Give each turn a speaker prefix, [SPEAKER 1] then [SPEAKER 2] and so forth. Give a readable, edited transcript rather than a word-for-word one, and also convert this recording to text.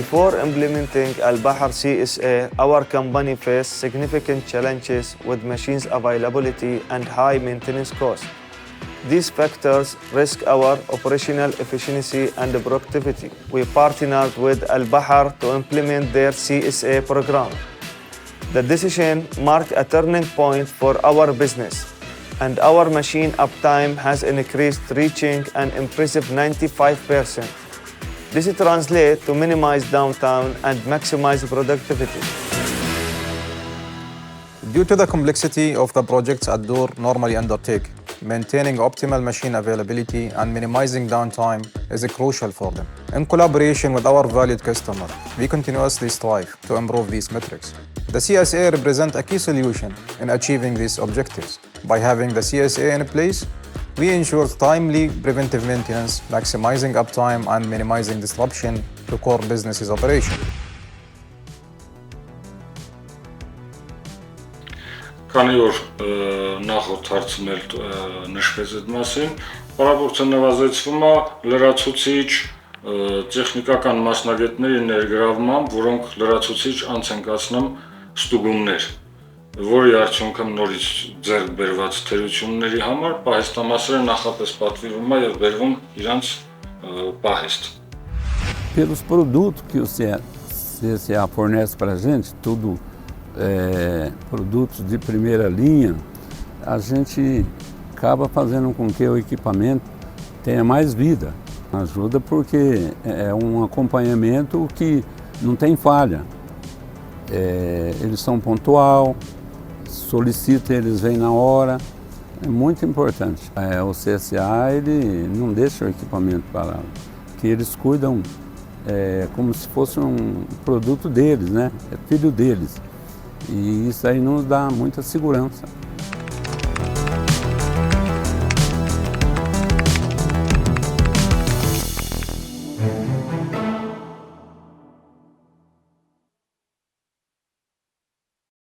[SPEAKER 1] Before implementing Al-Bahar CSA, our company faced significant challenges with machines availability and high maintenance costs. These factors risk our operational efficiency and productivity. We partnered with Al-Bahar to implement their CSA program. The decision marked a turning point for our business, and our machine uptime has increased, reaching an impressive 95%. This translates to minimize downtime and maximize productivity.
[SPEAKER 2] Due to the complexity of the projects Ad-Dur normally undertake, maintaining optimal machine availability and minimizing downtime is crucial for them. In collaboration with our valued customer, we continuously strive to improve these metrics. The CSA represents a key solution in achieving these objectives. By having the CSA in place, we ensure timely preventive maintenance, maximizing uptime and minimizing disruption to core business's operation.
[SPEAKER 3] Քանի որ նախորդ հարցում էլ նշվեց այդ մասին, պարապորցը նվազեցվում է լրացուցիչ տեխնիկական մասնագետների ներգրավմամբ, որոնք լրացուցիչ անց են կացնում ստուգումներ, որի արդյունքում նորից ձեռք բերված թերությունների համար պահեստամասերը նախապես պատվիրվում է եւ բերվում իրանց պահեստ.
[SPEAKER 4] Pelos produtos que o CSA fornece para a gente, tudo produtos de primeira linha, a gente acaba fazendo com que o equipamento tenha mais vida. Ajuda porque é um acompanhamento que não tem falha. Eles são pontual, solicita, eles vêm na hora, é muito importante. O CSA ele não deixa o equipamento parado, que eles cuidam como se fosse um produto deles, né? É filho deles. E isso aí nos dá muita segurança.